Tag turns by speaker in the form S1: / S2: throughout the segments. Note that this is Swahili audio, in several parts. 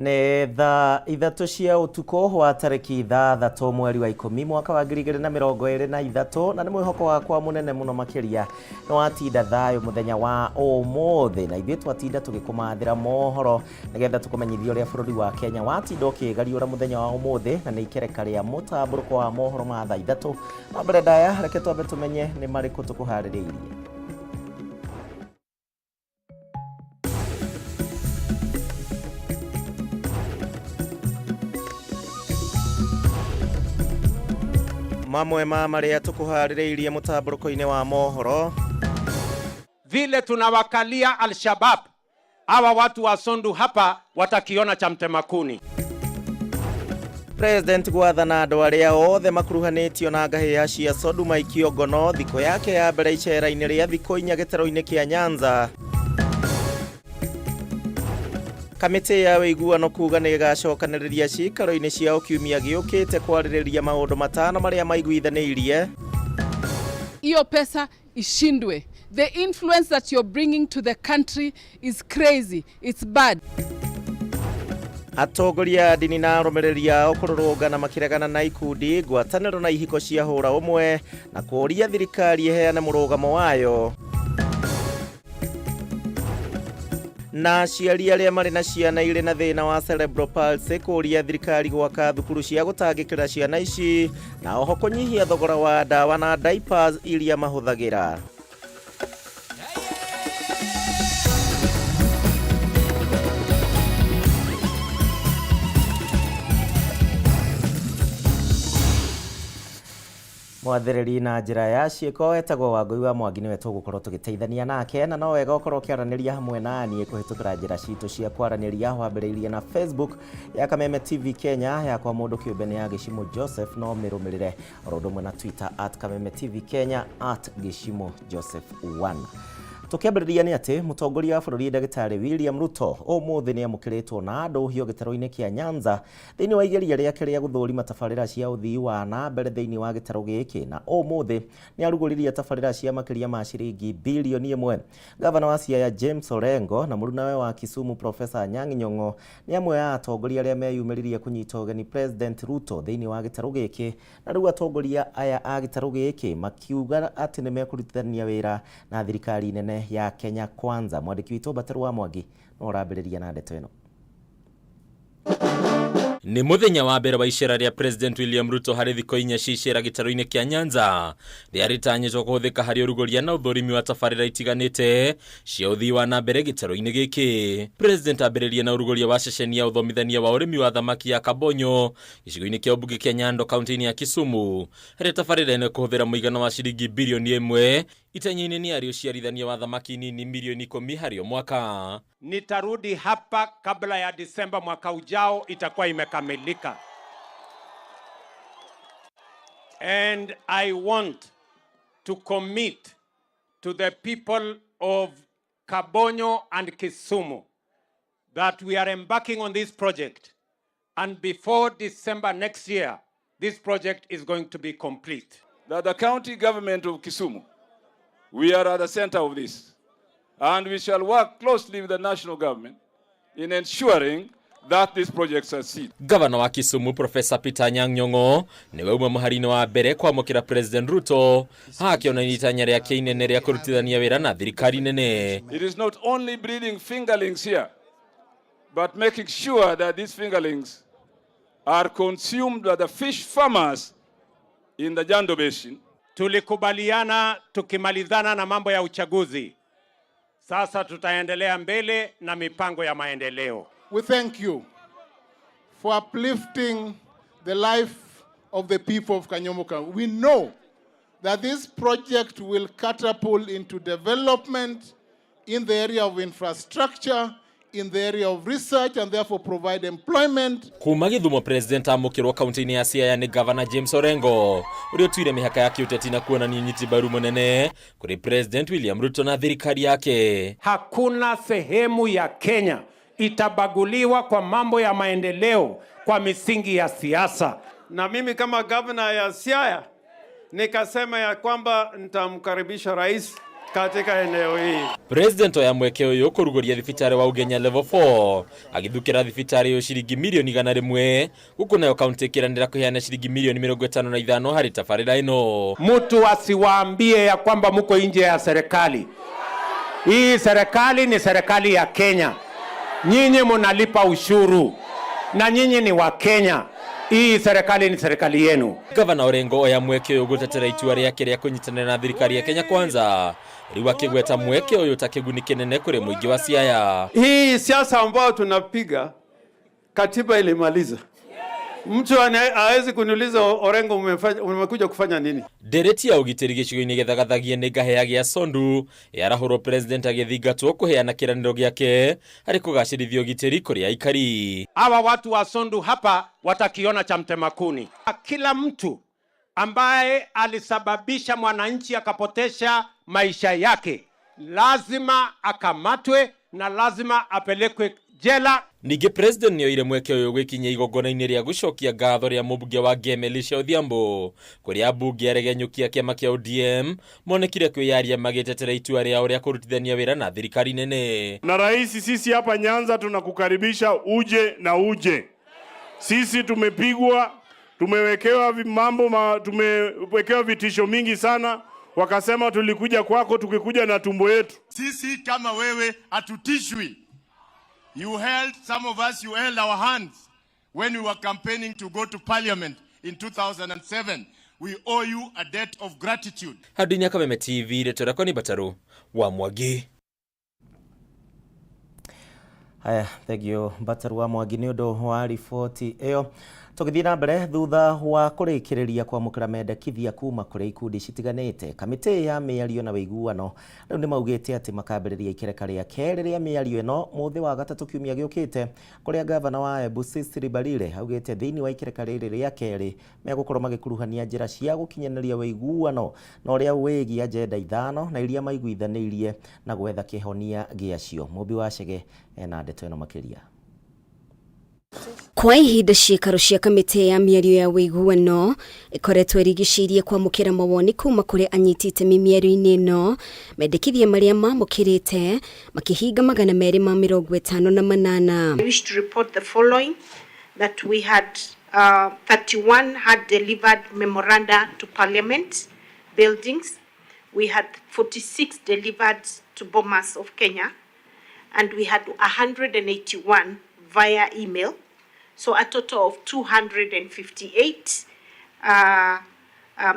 S1: Nĩ thaa ithatũ cia ũtukũ wa tarĩki 3 mweri wa 10 mwaka wa 2023 na nĩ mwĩhoko wakwa mũnene mũno makĩria nĩ watinda thayũ mũthenya wa ũmũthĩ na ithuĩ twatinda tũgĩkũmathĩra mohoro nĩgetha tũkũmenyithia ũrĩa bũrũri wa Kenya watinda ũkĩgariũra mũthenya wa ũmũthĩ na nĩ ikereka rĩa mũtamburuko wa mohoro ma thaa ithatũ. Na mbere ndaya reke twambe tũmenye nĩ marĩkũ tũkũharĩrĩirie. Mamwe ma marĩa tũkũharĩrĩirie mũtamburuko-inĩ wa mohoro.
S2: Vile tunawakalia Al-Shabaab, hawa watu wa Sondu hapa watakiona cha mtemakuni.
S1: President gwathana andũ arĩa othe makuruhanĩtio na ngahĩha cia Sondu maikio ngono thikũ yake ya mbere icera-inĩ rĩa thikũ 4 gĩtaro-inĩ kĩa Nyanza. Kamĩtĩ ya ũiguano kuga nĩ ĩgacokanĩrĩria cikaro-inĩ ciao kiumia gĩũkĩte kwarĩrĩria maũndũ matano marĩa maiguithanĩirie.
S3: Hiyo pesa ishindwe. The influence that you're bringing to the country is crazy. It's bad.
S1: Atongoria dini na arũmĩrĩri ao kũrũrũngana makĩregana na ikundi ngwatanĩro na ihiko cia hũra ũmwe na kũria thirikari ĩheane mũrũgamo wayo. Na aciari arĩa marĩ na ciana irĩ na thĩna wa cerebral palsy kũria thirikari gwaka thukuru cia gũtangĩkĩra ciana ici na oho kũnyihia thogora wa ndawa na diapers iria mahũthagĩra. Mwathĩrĩri na njĩra ya ciĩko etagwo Wangũi wa Mwangi nĩwe tũgũkorwo tũgĩteithania nake na no wega ũkorwo ũkĩaranĩria hamwe na niĩ kũhĩtũkĩra njĩra citũ cia kwaranĩria wambĩrĩirie na Facebook ya Kameme TV Kenya yakwa mũndũ kĩũmbe nĩ ya Gĩcimo Joseph no mĩrũmĩrĩre oro ũndũ ũmwe na Twitter @Kameme TV Kenya @Gĩcimo Joseph 1. Tũkĩambĩrĩria nĩ atĩ mũtongoria wa bũrũri Ndagĩtarĩ William Ruto ũmũthĩ nĩ amũkĩrĩtwo na andũ hiũ gĩtaro-inĩ kĩa Nyanza thĩinĩ wa igeria rĩake rĩa gũthũrima tabarĩra cia ũthii wa na mbere thĩinĩ wa gĩtaro gĩkĩ na ũmũthĩ nĩ arugũririe tabarĩra cia makĩria ma ciringi bilioni 1. Gavana wa Siaya James Orengo na mũrunawe wa Kisumu Professor Anyang' Nyong'o nĩ amwe a atongoria arĩa meyumĩririe kũnyita ũgeni President Ruto thĩinĩ wa gĩtaro gĩkĩ na rĩu atongoria aya a gĩtaro gĩkĩ makiuga atĩ nĩ mekũrutithania wĩra na thirikari nene ya Kenya Kwanza. Mwandĩki witũ Bateru wa Mwangi no ũrambĩrĩria na ndeto ĩno.
S4: Nĩ mũthenya wa mbere wa icera rĩa President William Ruto harĩ thikũ 4 cia icera gĩtaro-inĩ kĩa Nyanza rĩa rĩtanyĩtwo kũhũthĩka harĩ ũrugũria na ũthũrimi wa tabarĩra itiganĩte cia ũthii wa na mbere gĩtaro-inĩ gĩkĩ. President ambĩrĩria na ũrugũria wa ceceni ya ũthomithania wa ũrĩmi wa thamaki ya Kabonyo gĩcigo-inĩ kĩa ũmbunge kĩa Nyando kaunti-inĩ ya Kisumu harĩ tabarĩra ĩno kũhũthĩra mũigana wa ciringi bilioni 1 itanya-inĩ nĩ arĩ ũciarithania wa thamaki nini milioni 10 harĩ o mwaka.
S2: Nitarudi hapa kabla ya Disemba mwaka ujao itakuwa imekamilika. And I want to commit to the people of Kabonyo and Kisumu that we are embarking on this project, and before December next year this project is going to be complete.
S5: That the county government of Kisumu, we are at the center of this. And we shall work closely with the national government in ensuring that this project succeeds.
S4: Gavana wa Kisumu Professor Peter Anyang' Nyong'o niwe uma mũhari-inĩ wa mbere kwamũkĩra President Ruto hakĩona itanya rĩake inene rĩa kũrutithania wĩra na thirikari nene.
S5: It is not only breeding fingerlings here, but making sure that these fingerlings are consumed by the fish farmers in the Jando Basin.
S2: Tulikubaliana tukimalizana na mambo ya uchaguzi. Sasa tutaendelea mbele na mipango ya maendeleo.
S6: We thank you for uplifting the life of the people of Kanyomoka. We know that this project will catapult into development in the area of infrastructure, in the area of research, and therefore provide employment.
S4: Kuma Gĩthumo President amũkĩrwo kaunti-inĩ ya Siaya nĩ Gavana James Orengo ũrĩa ũtuire mĩhaka ya kĩũteti na kuonania ũnyiti mbaru mũnene kũrĩ President William Ruto na thirikari yake.
S2: Hakuna sehemu ya Kenya itabaguliwa kwa mambo ya maendeleo kwa misingi ya siasa.
S7: Na mimi kama governor ya Siaya nikasema ya kwamba nitamkaribisha rais
S2: katika eneo hii.
S4: President oya mweke uyu kuruguria thibitari wa Ugenya level 4 agithukira thibitari yo shiringi milioni 100 guku nayo county kiranira kuheana shiringi milioni 55 hari tafarira ino.
S2: Mtu asiwaambie ya kwamba mko nje ya serikali. Hii serikali ni serikali ya Kenya. Nyinyi mnalipa ushuru na nyinyi ni wa Kenya. Hii serikali ni serikali yenu.
S4: Gavana Orengo oya mweke uyu gutetera itua riake ria kunyitanira na thirikari ya Kenya Kwanza riwa kigweta mweke uyu takiguni kinene kuri muingi wa Siaya.
S2: Hii siasa ambayo tunapiga katiba ilimaliza. Mtu hawezi kuniuliza Orengo umekuja kufanya nini?
S4: Dereti ya ugitiri gicigo-ini githagathagie ni ngahea gia Sondu yarahuro president agithingatwo kuheana kiraniro giake hari kugacirithia ugitiri kuri aikari.
S2: Hawa watu wa Sondu hapa watakiona cha mtemakuni. Kila mtu ambaye alisababisha mwananchi akapotesha maisha yake lazima akamatwe na lazima apelekwe jela.
S4: Nige president ni oire mweke uyu gwikinya igongona-ini ria gucokia ngatho ria mubunge wa Gemelisha Odhiambo kuria bunge aregenyukia kiama kia ODM monekire kwiyaria magitetera itua ria uria kurutithania wira na thirikari nene.
S7: Na rais, sisi hapa Nyanza tunakukaribisha uje na uje. Sisi tumepigwa, tumewekewa tumewekewa vitisho mingi sana. Wakasema tulikuja kwako tukikuja na tumbo yetu.
S8: Sisi kama wewe hatutishwi. Some of us, you held our hands when we were campaigning to go to parliament in 2007. We owe you a debt of gratitude.
S4: Hadinya Kameme TV letora kwa ni Bataru wa Mwagi.
S1: Haya, thank you Bataru wa Mwagi ni undu wa riboti iyo. Tugithii na mbere thutha wa kurikiriria kwamukira mendekithia kuma kuri ikundi citiganite, kamiti ya miario na wiguano riu ni maugite ati makambiriria ikereka ria keri ria miario ino muthi wa gatatu kiumia giukite, kuria gavana wa Embu Cecily Mbarire augite thiini wa ikereka riri ria keri megukorwo magikuruhania njira cia gukinyaniria wiguano na uria wigi agenda ithano na iria maiguithanirie na gwetha kihonia giacio. Mubi wa Chege ena ndeto ino makiria.
S9: Kwa ihinda ciikaro cia kamiti ya miario ya wiguano ikoretwo irigicirie kwamukira mawoni kuma kuri anyiti itemi miario-ini ino, mendekithia maria mamukirite makihinga 258.
S10: I wish to report the following: that we had 31 had delivered memoranda to Parliament buildings. We had 46 delivered to Bomas of Kenya, and we had 181 via email. So a total of 258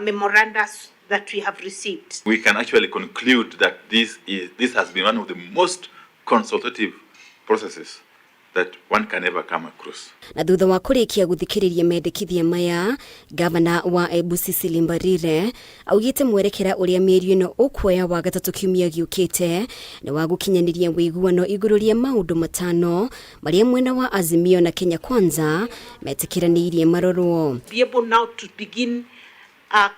S10: memoranda that we have received.
S11: We can actually conclude that this has been one of the most consultative processes that one can ever come across.
S9: Na thutha wa kurikia guthikiriria mendekithia maya, gavana wa Embu Cecily Mbarire augite mwerekera uria mierio ino ukuoya wa gatatu kiumia giukite ni wa gukinyaniria wiguano iguru ria maundu matano maria mwena wa Azimio na Kenya Kwanza metikiranirie marorwo.
S10: Be able now to begin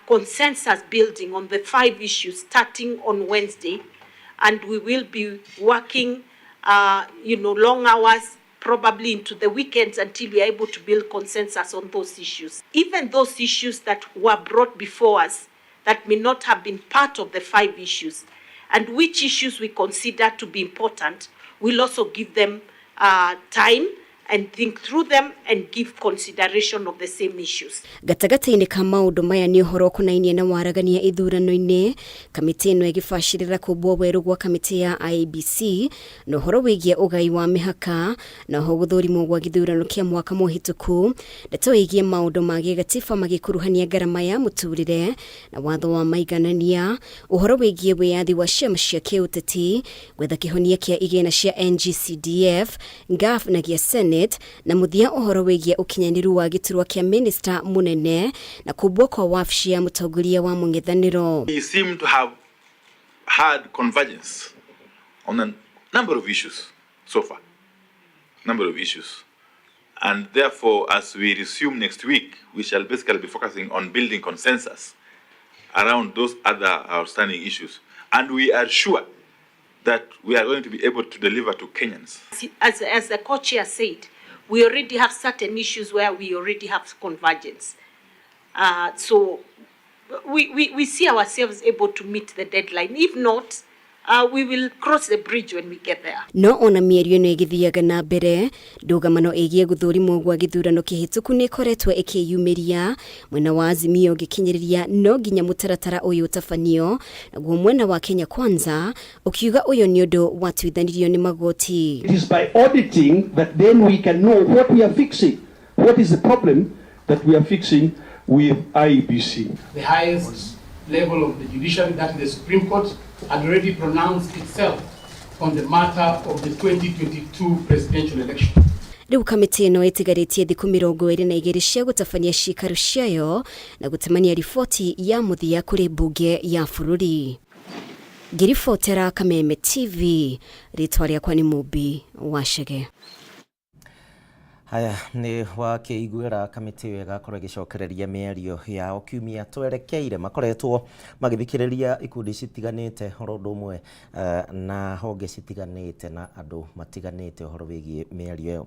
S10: consensus building on the 5 issues starting on Wednesday, and we will be working long hours, probably into the weekends, until we are able to build consensus on those issues. Even those issues that were brought before us that may not have been part of the 5 issues, and which issues we consider to be important, we'll also give them time and think through them and give consideration of the same issues.
S9: Gatagati-ini ka maundu maya ni uhoro kunainie na waragania ithurano-ini, kamiti ino igibacirira kubwo weru gwa kamiti ya IEBC na uhoro wigie ugai wa mihaka na ho guthurimwo gwa githurano kia mwaka muhituku, ndeto igie maundu ma gigatiba magikuruhania garama ya muturire na watho wa maiganania, uhoro wigie wiathi wa ciama cia kiuteti, gwetha kihonia kia igena cia NGCDF, GAF na gia Senate, na muthia uhoro wigie ukinyaniru wa giturwa kia minister munene na kubwo kwa wafici ya mutongoria wa mung'ethaniro.
S11: We seem to have had convergence on a number of issues so far. And therefore, as we resume next week, we shall basically be focusing on building consensus around those other outstanding issues. And we are sure that we are going to be able to deliver to Kenyans.
S10: As the co-chair said, we already have certain issues where we already have convergence. So we see ourselves able to meet the deadline. If not, we will cross the bridge when we get there.
S9: No ona mĩario no ĩgĩthiaga na mbere, ndũgamano ĩgiĩ gũthũrimwo gwa gĩthurano kĩhĩtũku nĩ ĩkoretwo ĩkĩyumĩria, mwena wa Azimio ũgĩkinyĩrĩria no nginya mũtaratara ũyũ ũtabanio, naguo mwena wa Kenya Kwanza ũkiuga ũyũ nĩ ũndũ watuithanirio nĩ magoti.
S12: It is by auditing that then we can know what we are fixing. What is the problem that we are fixing with IEBC?
S13: The highest level of the judiciary, that is the Supreme Court, had already pronounced itself on the matter of the 2022 presidential election.
S9: Rĩu kamĩtĩ ĩno ĩtigarĩtie thikũ 22 cia gũtabania ciikaro ciayo na gũtemania riboti ya mũthia kũrĩ mbunge ya bũrũri. Ngĩribotera Kameme TV, rĩtwa rĩakwa nĩ Mũmbi wa Chege.
S1: Haya ni wakĩiguĩra kamĩtĩ ĩyo ĩgakorwo ĩgĩcokereria mĩario yao kiumia twerekeire, makoretwo magĩthikĩrĩria ikundi citiganĩte oro ũndũ ũmwe na honge citiganĩte na andũ matiganĩte ũhoro wĩgiĩ mĩario ĩyo.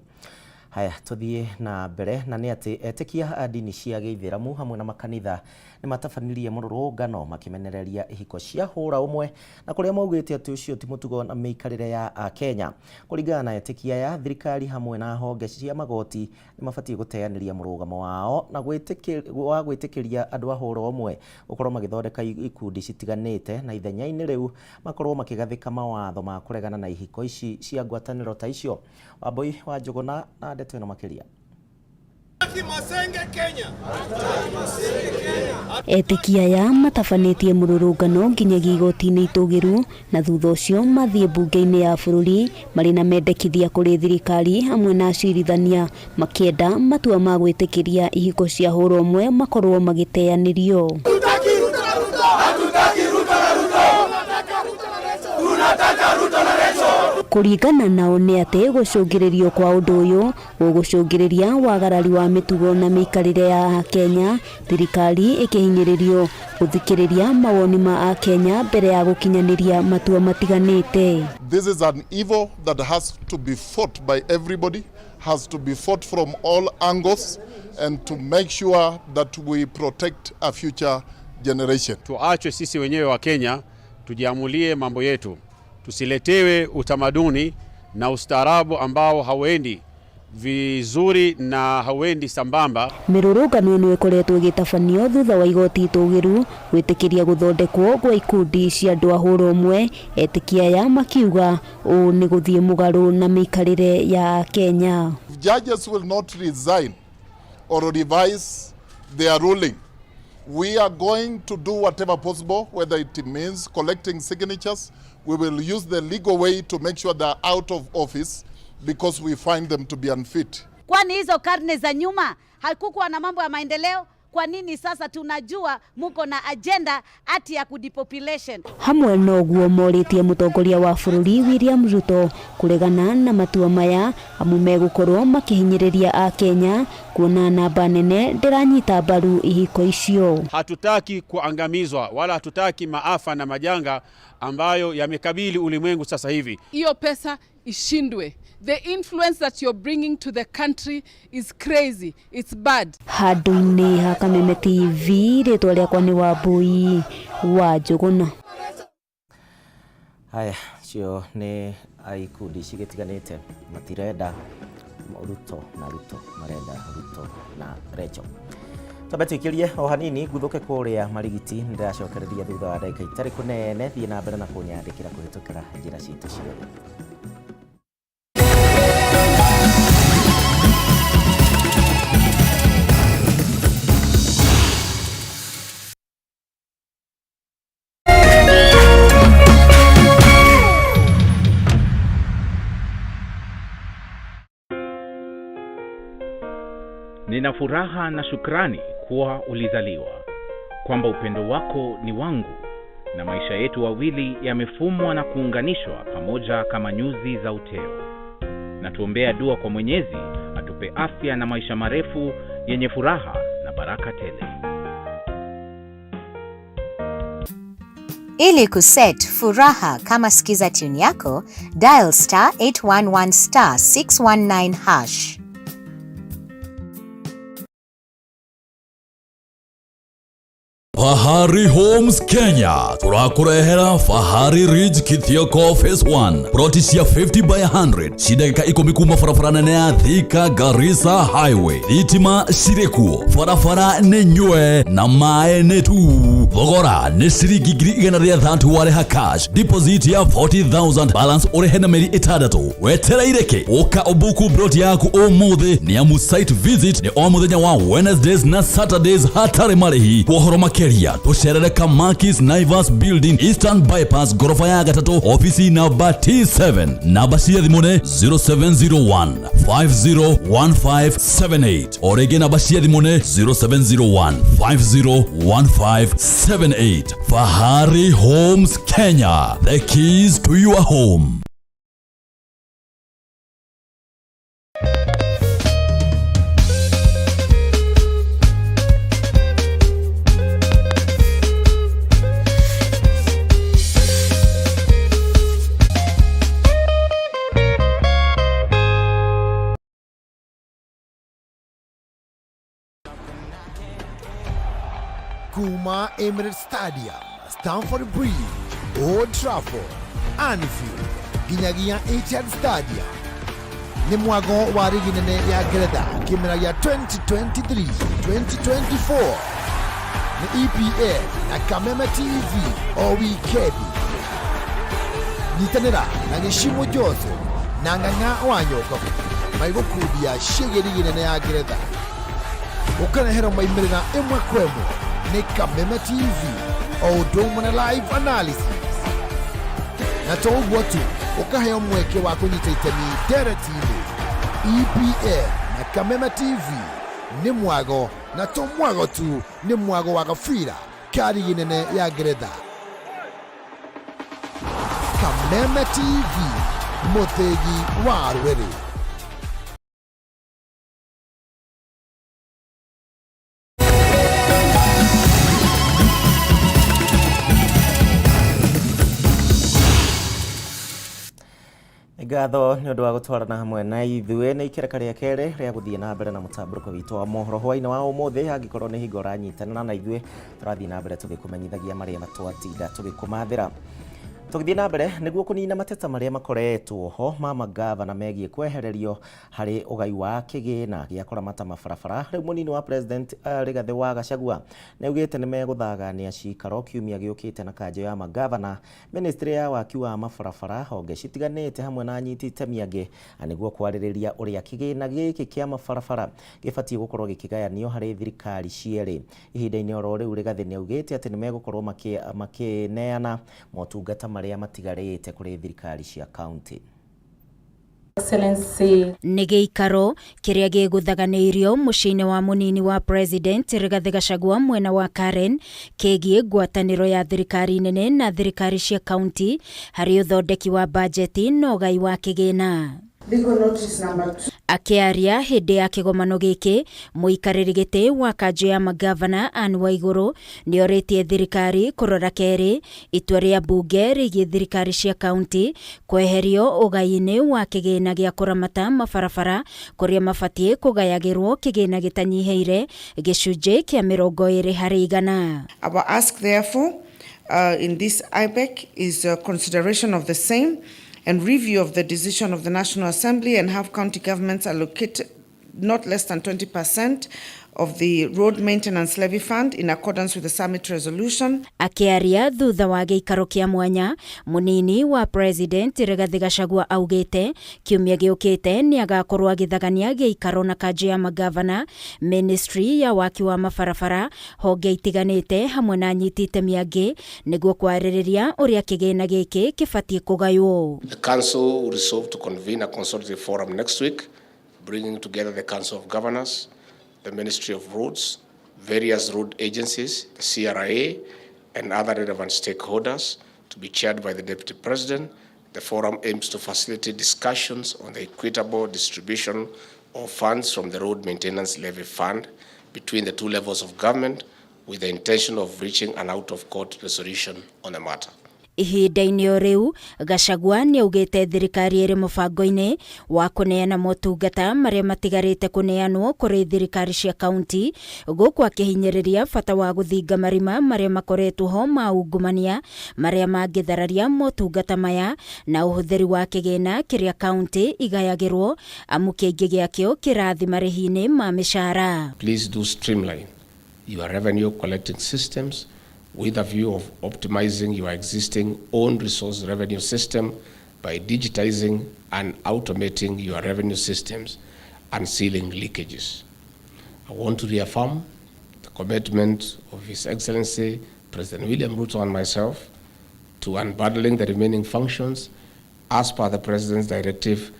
S1: Haya tuthiĩ na mbere, na nĩ atĩ etĩkia a ndini cia Gĩithĩramu hamwe na makanitha nĩ matabanirie mũrũrũngano makimenereria ihiko cia hũra ũmwe, na kũrĩa maugĩte atĩ ũcio ti mũtugo na mĩikarĩre ya Akenya. Kũringana na etĩkia ya thirikari hamwe na honge cia magoti nĩ mabatie gũteanĩria mũrũgamo wao na gwĩtĩkĩria andũ a hũra ũmwe gũkorwo magĩthondeka ikundi citiganĩte, na ithenya-inĩ rĩu makorwo makĩgathĩka mawatho ma kũregana na ihiko ici cia ngwatanĩro ta icio. Wambui wa Njũgũna na ndeto ĩno makĩria.
S14: Etĩkia ya matabanĩtie mũrũrũngano nginyagia igoti-inĩ itũgĩru, na thutha ũcio mathiĩ mbunge-inĩ ya bũrũri marĩ na mendekithia kũrĩ thirikari hamwe na acirithania makĩenda matua ma gwĩtĩkĩria ihiko cia hũra ũmwe makorwo magĩteanĩrio. Kũringana nao nĩ atĩ gũcũngĩrĩrio kwa ũndũ ũyũ gũgũcũngĩrĩria wagarari wa mĩtugo na mĩikarĩre ya Kenya, thirikari ĩkĩhinyĩrĩrio gũthikĩrĩria mawoni ma Kenya mbere ya gũkinyanĩria matua matiganĩte.
S15: This is an evil that has to be fought by everybody, has to be fought from all angles, and to make sure that we protect a future generation.
S16: Tuachwe sisi wenyewe wa Kenya tujiamulie mambo yetu. Tusiletewe utamaduni na ustaarabu ambao hauendi vizuri na hauendi sambamba.
S14: Mĩrũrũngano ĩno ĩkoretwo ĩgĩtabanio thutha wa igoti itũgĩru gwĩtĩkĩria gũthondekwo gwa ikundi cia andũ a hũra ũmwe, etĩkia ya makiuga ũũ nĩ gũthiĩ mũgarũ na mĩikarĩre ya Kenya.
S15: Judges will not resign or revise their ruling. We are going to do whatever possible, whether it means collecting signatures. We will use the legal way to make sure they're out of office because we find them to be unfit.
S17: Kwani hizo karne za nyuma hakukuwa na mambo ya maendeleo? Kwa nini sasa tunajua muko na agenda ati ya kudepopulation?
S14: Hamwe noguo morĩtie mũtongoria wa bũrũri William Ruto kũregana na matua maya, amu megũkorwo makĩhinyĩrĩria a Kenya kuona namba nene ndĩranyita mbaru ihiko icio.
S16: Hatutaki kuangamizwa wala hatutaki maafa na majanga ambayo yamekabili ulimwengu sasa hivi.
S3: Hiyo pesa ishindwe. The influence that you're bringing to the country is crazy. It's bad.
S14: Handũ-inĩ ha Kameme TV, rĩtwa rĩakwa nĩ Wambui wa Njũgũna.
S1: Haya, cio nĩ ikundi cigĩtiganĩte matirenda Ruto na Ruto, marenda Ruto na Rachel. Twambe twĩkĩrie o hanini nguthũke kũrĩa marigiti, nĩndĩracokereria thutha wa ndagĩka itarĩ kũnene, thiĩ na mbere na kũnyandĩkĩra kũhĩtũkĩra njĩra citũ ciothe.
S18: Nina furaha na shukrani kuwa ulizaliwa, kwamba upendo wako ni wangu, na maisha yetu wawili yamefumwa na kuunganishwa pamoja kama nyuzi za uteo. Na tuombea dua kwa Mwenyezi atupe afya na maisha marefu yenye furaha na baraka tele.
S19: Ili kuset furaha kama sikiza tune yako, dial *811 *619#.
S20: Fahari Homes Kenya turakurehera Fahari Ridge Kithioko Phase 1 protisia 50 by 100 shideka ikomi kuma farafara nene ya Thika Garissa Highway thitima cirekuo farafara nĩ nyue na mae nĩ tu thogora nĩ ciringi ngiri 130 warĩha cash deposit ya 40,000 balance ũrĩhe na mĩeri 6 wetereire kĩ ũka ũbuku broti yaku ũmũthĩ nĩ amu site visit nĩ o mũthenya wa Wednesdays na Saturdays hatarĩ marĩhi kuohoro makeria tucerere Kamakis Naivas Building Eastern Bypass gorofa ya gatatu ofisi namba T7 namba cia thimũ nĩ 0701 501578 orege namba cia thimũ nĩ 0701 501578 Fahari Homes Kenya, the keys to your home.
S21: Kuma Emirates Stadium, Stamford Bridge, Old Trafford, Anfield, Ginyagia Etihad Stadium. Ni mwago wa ligi nene ya Greda kimera ya 2023-2024 ni EPL na Kameme TV o weekend. Nitanera na Gishimo Jose na Nganga Wanyoko maigo kudia shege ligi nene ya Greda. Ukana hero maimerera emwe kwemo ni Kameme TV o domana live analysis na togu watu ukaheo mweke wa kunyita itemi deretimu EPL na Kameme TV ni mwago na to mwago tu ni mwago wa gafira kari nene ya Greda. Kameme TV motegi wa rwere.
S1: Gatho nĩ ũndũ wa gũtwarana hamwe na ithuĩ nĩ ikereka rĩa kerĩ rĩa gũthiĩ na mbere na mũtamburuko witũ wa mohoro hwaĩ-inĩ wa ũmũthĩ angĩkorwo nĩ hingo ũranyitanĩra na ithuĩ tũrathiĩ na mbere tũgĩkũmenyithagia marĩa matwatinda tũgĩkũmathĩra tũgĩthiĩ na mbere nĩguo kũnina mateta marĩa makoretwo ho ma magavana megiĩ kwehererio harĩ ũgai wa kĩgĩna gĩa kũramata mabarabara rĩu mũnini wa president Rigathĩ wa Gachagua nĩaugĩte nĩ megũthagania cikaro kiumia gĩũkĩte na kanjũ ya magavana ministry ya waki wa mabarabara honge citiganĩte hamwe na anyiti itemi angĩ nĩguo kwarĩrĩria ũrĩa kĩgĩna gĩkĩ kĩa mabarabara gĩbatiĩ gũkorwo gĩkĩgayanio harĩ thirikari cierĩ ihinda-inĩ oro rĩu Rigathĩ nĩaugĩte atĩ nĩ megũkorwo makĩneana motungata marĩa matigarĩte kũrĩ thirikari cia county.
S14: Nĩ gĩikaro kĩrĩa gĩgũthaganĩirio mũciĩ-inĩ wa mũnini wa president Rigathĩ Gachagua mwena wa Karen kĩgiĩ ngwatanĩro ya thirikari nene na thirikari cia county harĩ ũthondeki wa bajeti na ũgai wa kĩgĩna. Akĩaria hĩndĩ ya kĩgomano gĩkĩ mũikarĩri gĩtĩ wa kanjũ ya magavana Anne Waigũrũ nĩorĩtie thirikari kũrora kerĩ itua rĩa mbunge rĩgiĩ thirikari cia county kweherio ũgai-inĩ wa kĩgĩna gĩa kũramata mabarabara kũrĩa mabatiĩ kũgayagĩrwo kĩgĩna gĩtanyihĩire gĩcunjĩ kĩa 20 harĩ 100.
S22: Our ask therefore in this IBEC is a consideration of the same and review of the decision of the National Assembly and have county governments allocate not less than 20% of the road maintenance levy fund in accordance with the summit resolution.
S14: Akiaria thutha wa gĩikaro kĩa mwanya mũnini wa president Rigathĩ Gachagua augĩte kiumia gĩũkĩte nĩ agakorwo agĩthagania gĩikaro na kanjũ ya magavana ministry ya waki wa mabarabara honge itiganĩte hamwe na anyiti itemi angĩ nĩguo kwarĩrĩria ũrĩa kĩgĩna gĩkĩ kĩbatiĩ kũgaywo.
S23: The council will resolve to convene a consultative forum next week bringing together the Council of Governors, the Ministry of Roads, various road agencies, the CRA, and other relevant stakeholders to be chaired by the Deputy President. The forum aims to facilitate discussions on the equitable distribution of funds from the Road Maintenance Levy Fund between the two levels of government with the intention of reaching an out-of-court resolution on the matter.
S2: Ihinda-inĩ o rĩu Gachagua nĩaugĩte thirikari ĩrĩ mũbango-inĩ wa kũneana motungata marĩa matigarĩte kũneanwo kũrĩ thirikari cia kaunti, gũkũ akĩhinyĩrĩria bata wa gũthinga marima marĩa makoretwo ho ma ungumania marĩa mangĩthararia motungata maya na ũhũthĩri wa kĩgĩna kĩrĩa kaunti igayagĩrwo amu kĩingĩ gĩakĩo kĩrathi marĩhi-inĩ ma mĩcara.
S23: Please do streamline your revenue collecting systems with a view of optimizing your existing own resource revenue system by digitizing and automating your revenue systems and sealing leakages. I want to reaffirm the commitment of His Excellency President William Ruto and myself to unbundling the remaining functions as per the President's directive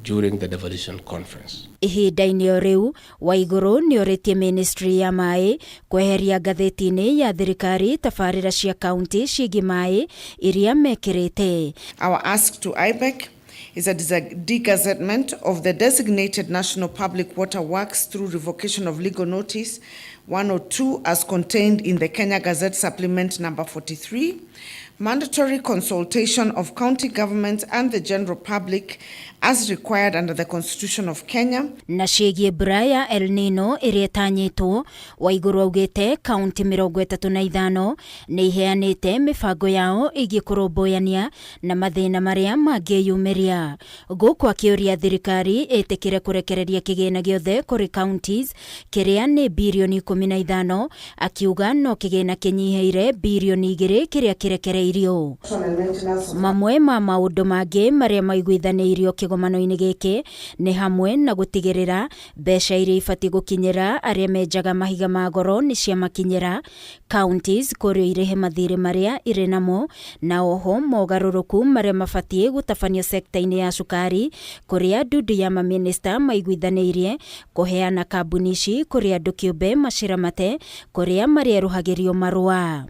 S23: during the devolution conference.
S2: Ihinda-inĩ o rĩu Waigũrũ nĩorĩtie ministry ya maĩ kweheria ngathĩti-inĩ ya thirikari tabarĩra cia kaunti ciĩgiĩ maĩ iria mekĩrĩte.
S22: Our ask to IBEC is a degazettement of the designated National Public Water Works through revocation of legal notice 102 as contained in the Kenya Gazette Supplement number 43, mandatory consultation of county governments and the general public as required under the Constitution of Kenya.
S2: Na ciĩgiĩ mbura ya El Nino ĩrĩa ĩtanyĩtwo, Waigũrũ augĩte kaunti 35 nĩ iheanĩte mĩbango yao ĩgiĩ kũrũmbũyania na mathĩna marĩa mangĩyumĩria. Gũkũ akĩũria thirikari ĩtĩkĩre kũrekereria kĩgĩna gĩothe kũrĩ counties kĩrĩa nĩ birioni 15, akiuga no kĩgĩna kĩnyihĩire birioni 2 kĩrĩa kĩrekereirio. Mamwe ma maũndũ mangĩ marĩa maiguithanĩirio kĩgomano-inĩ gĩkĩ nĩ hamwe na gũtigĩrĩra mbeca iria ibatiĩ gũkinyĩra arĩa menjaga mahiga ma goro nĩ ciamakinyĩra counties kũrĩa irĩhe mathirĩ marĩa irĩ namo, na oho mogarũrũku marĩa mabatiĩ gũtabanio sekta-inĩ ya cukari kũrĩa ndundu ya maminista maiguithanĩirie kũheana kambuni ici kũrĩa andũ kĩũmbe maciramate kũrĩa marĩeruhagĩrio marũa.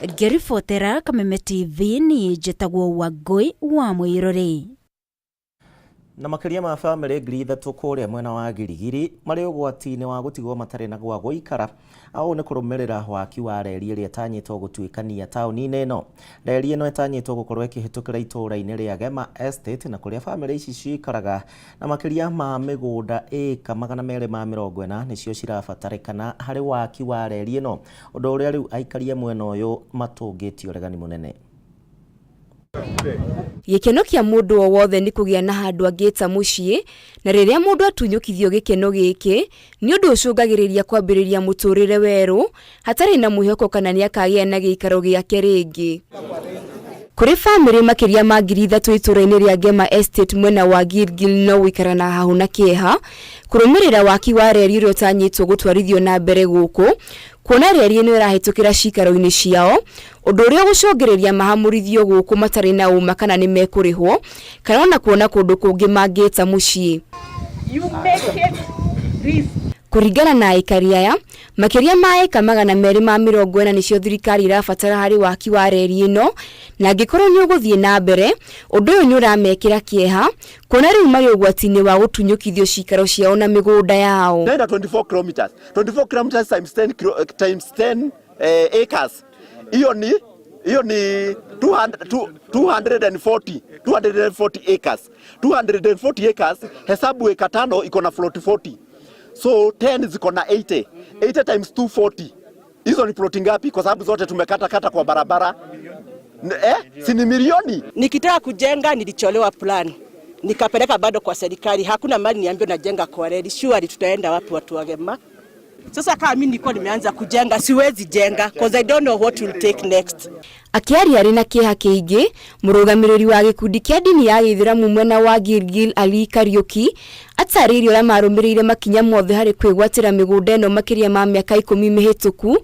S2: Ngĩribotera Kameme TV ni njĩtagwo Wangui wa Mũirũrĩ.
S1: Na makĩria ma bamĩrĩ 3,000 kũrĩa mwena wa Girigiri marĩ ũgwati-inĩ wa gũtigwo matarĩ na gwa gũikara. Au nĩ kũrũmĩrĩra waki wa reri ĩrĩa ĩtanyĩtwo gũtuĩkania taũni-inĩ ĩno. Reri ĩno ĩtanyĩtwo gũkorwo ĩkĩhĩtũkĩra itũũra-inĩ rĩa Gema Estate na kũrĩa bamĩrĩ ici ciikaraga, na makĩria ma mĩgũnda ĩka 240 nĩcio cirabatarĩkana harĩ waki wa reri ĩno, ũndũ ũrĩa rĩu aikaria mwena ũyũ matũngĩtie ũregani mũnene.
S5: Gĩkeno kĩa mũndũ o wothe nĩ kũgĩa na handũ angĩta mũciĩ, na rĩrĩa mũndũ atunyũkithio gĩkeno gĩkĩ nĩ ũndũ ũcũngagĩrĩria kwambĩrĩria mũtũrĩre werũ hatarĩ na mwĩhoko kana nĩ akagĩa na gĩikaro gĩake rĩngĩ. Kũrĩ bamĩrĩ makĩria ma 3,000 itũũra-inĩ rĩa Gema Estate mwena wa Gilgil no wĩkara na hahu na kĩeha kũrũmĩrĩra waki wa reri ĩrĩa ũtanyĩtwo gũtwarithio na mbere gũkũ, kuona reri ĩno ĩrahĩtũkĩra cikaro-inĩ ciao, ũndũ ũrĩa gũcũngĩrĩria mahamũrithio gũkũ matarĩ na ũma kana nĩ mekũrĩhwo kana ona kuona kũndũ kũngĩ mangĩta mũciĩ. Kũringana na aikari aya, makĩria ma eka 240 nĩcio thirikari irabatara harĩ waki wa reri ĩno, na angĩkorwo nĩ ũgũthiĩ na mbere, ũndũ ũyũ nĩ ũramekĩra kĩeha kuona rĩu marĩ ũgwati-inĩ wa gũtunyũkithio cikaro ciao na mĩgũnda yao.
S6: 24 kilometers times 10 acres. Hiyo ni 240 acres. 240 acres, hesabu eka 5 iko na plot 40. So 10 ziko na 80. 80 times 240. Hizo ni ploti ngapi? Kwa sababu zote tumekata kwa barabara. Si ni milioni.
S24: Nikitaka kujenga nilicholewa plan. Nikapeleka bado kwa serikali. Hakuna mali niambio najenga kwa reli. Surely tutaenda wapi watu wa Gema? Sasa kama mimi nilikuwa nimeanza kujenga siwezi jenga because I don't know what will take next.
S5: Akiaria arĩ na kĩeha kĩingĩ, mũrũgamĩrĩri wa gĩkundi kĩa ndini ya Gĩithĩramu mwena wa Gilgil Ali Kariuki atarĩirie ũrĩa marũmĩrĩire makinya mothe harĩ kwĩgwatĩra mĩgũnda ĩno makĩria ma mĩaka 10 mĩhĩtũku,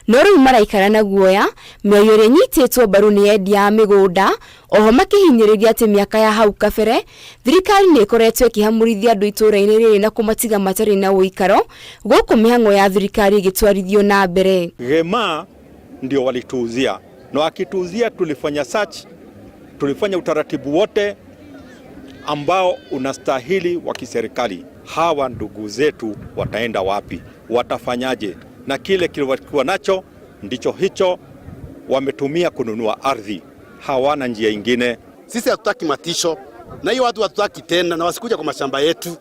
S5: no rĩu maraikara na guoya mĩario ĩrĩa nyitĩtwo mbaru nĩ endia a mĩgũnda, oho makĩhinyĩrĩria atĩ mĩaka ya hau kabere thirikari nĩ ĩkoretwo ĩkĩhamũrithia andũ itũũra-inĩ rĩrĩ na kũmatiga matarĩ na ũikaro, gũkũ mĩhang'o ya thirikari ĩgĩtwarithio na mbere.
S25: Gema ndio walituuzia, na wakituuzia tulifanya search, tulifanya utaratibu wote ambao unastahili wa kiserikali. Hawa ndugu zetu wataenda wapi? Watafanyaje? Na kile kilikuwa nacho ndicho hicho wametumia kununua ardhi. hawana njia ingine.
S4: Sisi hatutaki matisho na hiyo watu hatutaki tena, na wasikuja kwa mashamba yetu,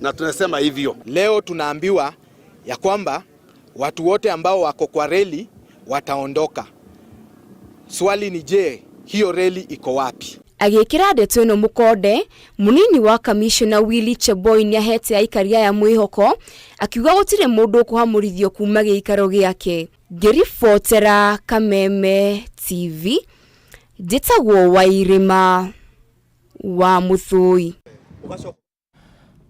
S4: na tunasema hivyo.
S7: Leo tunaambiwa ya kwamba watu wote ambao wako kwa reli wataondoka. Swali ni je, hiyo reli iko wapi?
S5: Agikira ndeto ino mukonde munini wa kamishona Willy Cheboy ni ahete aikaria ya mwihoko akiuga gutire mundu kuhamurithio kuma giikaro giake. Ngiribotera Kameme TV nditagwo Wairima wa Muthui.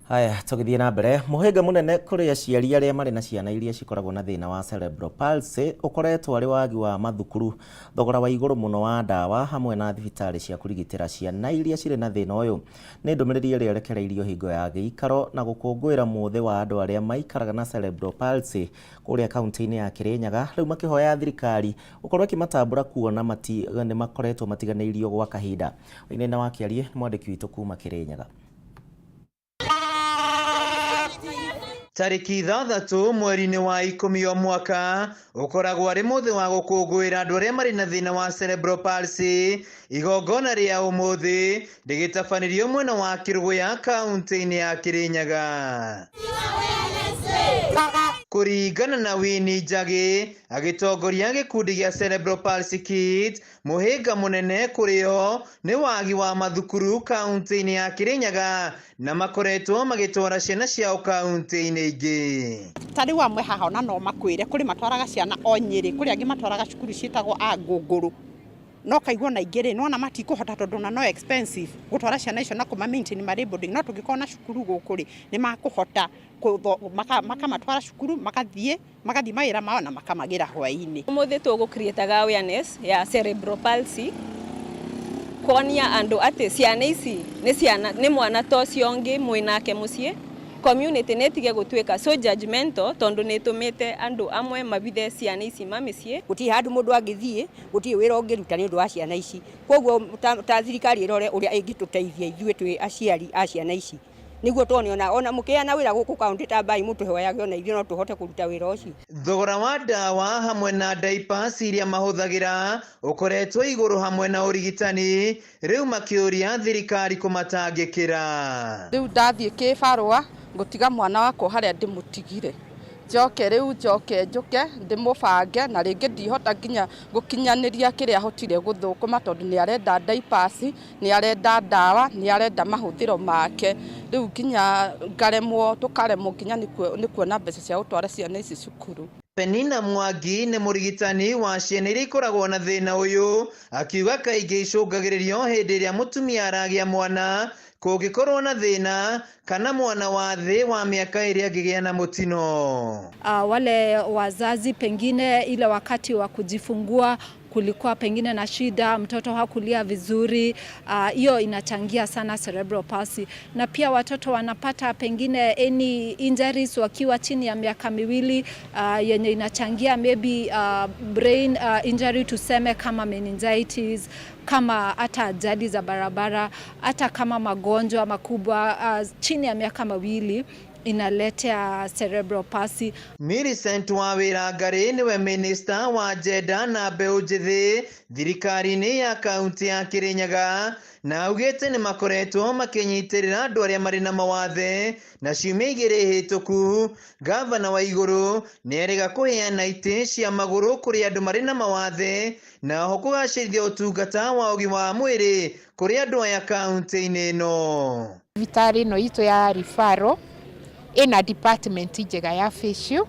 S1: Haya, tugithie na mbere. Muhinga munene kuri aciari aria mari na ciana iria cikoragwo na thina wa cerebral palsy ukoretwo ari wagi wa mathukuru, thogora wa iguru muno wa ndawa hamwe na thibitari cia kurigitira ciana iria cire na thina uyu. Ni ndumiriri iria yerekereirio hingo ya giikaro na gukungwira muthe wa andu aria maikaraga na cerebral palsy kuria kaunti-ini ya Kirinyaga, riu makihoya thirikari ukorwo kimatambura kuona ni makoretwo matiganeirio gwa kahinda. Inena wa kiarie mwandiki witu kuma Kirinyaga.
S8: Tariki 6 mweri-ini wa 10 mwaka ukoragwo ari muthe wa gukungwira andu aria mari na thina wa cerebral palsy. Igongona ria umuthi rigitabanĩrio mwena wa Kiruguya kaunti-ini ya Kirinyaga. Kuringana na Winnie Njagi agitongoria gikundi gia Cerebral Palsy Kids, muhinga munene kurio ni wagi wa mathukuru kaunti-ini ya Kirinyaga na makoretwo magitwara ciana ciao kaunti-ini ingi.
S10: Tari wa mwe haha na no makwire kuri matwaraga ciana o Nyeri kuri angi matwaraga cukuru citagwo a Ngunguru. No kaigwo na igere no na matikuhota tondu na no expensive gutwara ciana icio na kuma maintain mari boarding. No tugikona cukuru gukuri ni makuhota makamatwara cukuru makathie mawira mao na makamagira hwaini.
S11: Umuthi tugu create awareness ya cerebral palsy konia andu ati ciana ici ni mwana tocio ongi mwinake mucie. Community netige gutweka so judgmental tondu nitumite andu amwe mabithe ciana ici mamicie.
S26: Guti handu mundu angithie guti wira ungiruta ni undu wa ciana ici. Koguo ta thirikari irore uria ingituteithia ithuĩ twi aciari a ciana ici. Niguo tuone ona mukiana wira guku kaunti ta bai mutu hoyage ona ithio no tuhote kuruta wira ucio.
S8: Thogora wa ndawa hamwe na diapers iria mahuthagira ukoretwo iguru hamwe na urigitani, riu makiuria thirikari kumatangikira.
S3: Riu ndathie kibarua ngutiga mwana wako haria ndimutigire, njoke njuke ndimubange na ringi ndihota nginya gukinyaniria kiria hotire guthukuma tondu ni arenda diapers, ni arenda ndawa, ni arenda mahuthiro make. Riu nginya tukaremwo nginya ni kuona mbeca cia gutwara ciana ici cukuru.
S8: Penina Mwangi ni murigitani wa ciana iria ikoragwo na thina uyu, akiuga kaingĩ icũngagĩrĩrio hĩndĩ ĩrĩa mutumia aragia mwana kugikorwo na thina kana mwana wa thĩ wa miaka ĩrĩa angĩgĩa na mutino.
S27: Wale wazazi pengine ile wakati wa kujifungua kulikuwa pengine na shida, mtoto hakulia vizuri, hiyo inachangia sana cerebral palsy. Na pia watoto wanapata pengine any injuries wakiwa chini ya miaka 2 yenye inachangia maybe brain injury tuseme kama meningitis, kama hata ajali za barabara, hata kama magonjwa makubwa chini ya miaka 2 inaletea cerebral palsy.
S8: Millicent Wawira Ngari niwe minister wa Jeda na Mbeũ Njĩthĩ thirikari-inĩ ya kaunti ya Kirinyaga, na augĩte ni makoretwo makinyitirira andu aria mari na mawathe na ciumia 2 hĩtũku. Gavana wa iguru ni erĩga kũheana itĩ cia magũrũ kũrĩ andu mari na mawathe na ho kũgacĩrithia ũtungata wa ũgima wa mwĩrĩ kũrĩ andu aya kaunti-inĩ ĩno.
S28: Thibitari ĩno itũ ya referral ina department njega ya physio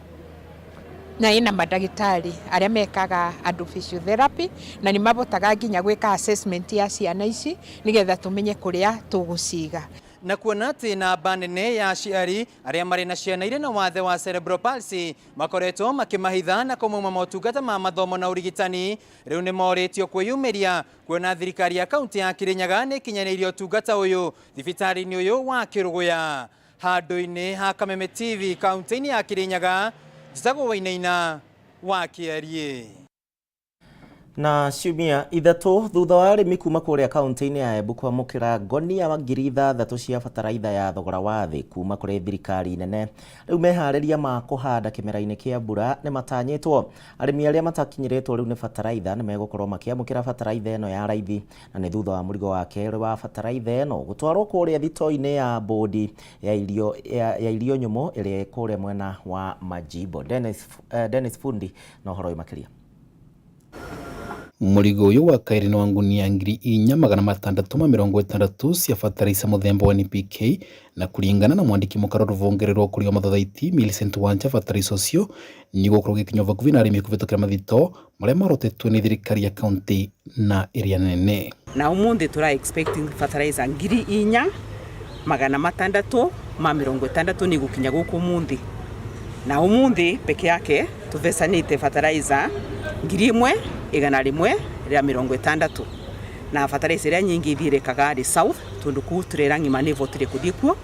S28: na ina madagitari aria mekaga andu physiotherapy na ni mabotaga nginya gwika assessment ya ciana ici nigetha tumenye kuria tuguciga.
S8: Na kuona atĩ namba nene ya aciari arĩa marĩ na ciana irĩ na wathe wa cerebral palsy makoretwo makĩmahitha na kũmauma motungata ma mathomo na ũrigitani, rĩu nĩ morĩtio kwĩyumĩria kuona thirikari ya kaunti ya Kirinyaga nĩ ikinyanĩirie ũtungata ũyũ thibitarĩ-inĩ ũyũ wa Kiruguya. Handũ-inĩ ha Kameme TV kaunti-inĩ ya Kirinyaga, njĩtagwo Wainaina wa Kiarie.
S1: Na ciumia ithatu thutha wa arĩmi kuma kũrĩa kaunti-inĩ ya Embu kwamũkĩra ngonia wa 6,000 cia bataraitha ya thogora wa thĩ kuma kũrĩ thirikari nene, rĩu meharĩria ma kũhanda kĩmera-inĩ kĩa mbura nĩ matanyĩtwo. Arĩmi arĩa matakinyĩrĩtwo rĩu nĩ bataraitha nĩ megũkorwo makĩamũkĩra bataraitha ĩno ya raithi, na nĩ thutha wa mũrigo wa kerĩ wa bataraitha ĩno gũtwarwo kũrĩa thitoo-inĩ ya bodi ya irio nyũmũ ĩrĩa kũrĩa mwena wa Majimbo. Dennis Fundi na ũhoro ũyũ makĩria.
S9: Mũrigo ũyũ wa kairĩ nĩ wa ngunia 4,660 cia bataraitha mũthemba wa NPK, na kũringana na mwandĩki mũkaro rũvongererwo kũrĩ Mathothaiti Millicent Wanja, bataraitha ũcio nĩ gũkorwo gĩkinywo vakuvi na arĩmi kũvĩtũkĩra mathitoo marĩa marotetwo nĩ thirikari ya kaunti na ĩrĩa nene.
S12: Na umuthi tura expecting bataraitha 4,660 ni gukinya gũkũ umuthi. Na umuthi peke yake tuvesanĩte bataraitha 1,160 na bataraitha iria nyingi ithire Kagari South tundu ku turera ngima nĩ votire kuthie kuo,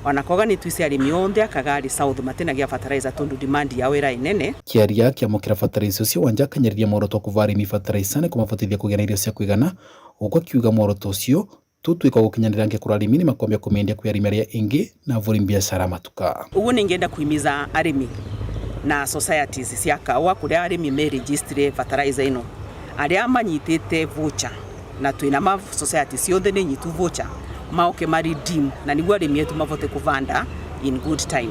S12: ona koga nĩ twisi arĩmi onthe Kagari South matenagia bataraitha tundu demand ya wĩra inene.
S9: Kiaria kiamũkĩra bataraitha ũcio Wanja akanyariria muoroto kuva arĩmi bataraitha nĩ kũmavatithia kũgĩa na irio cia kũigana, ũguo akiuga muoroto ũcio tutwika gũkinyanĩra ngĩkũra arĩmi nĩ makwambia kũmendia kwĩ arĩmi arĩa ingĩ na vuri biashara matuka.
S12: Uguo ningenda kuimiza arĩmi na societies cia kawa kũrĩa arĩmi me registre bataraitha ĩno, arĩa manyitĩte voucher na twĩna ma society ciothe nĩ nyitu voucher maoke maridim na nĩguo arĩmi etu mavote kuvanda in good time.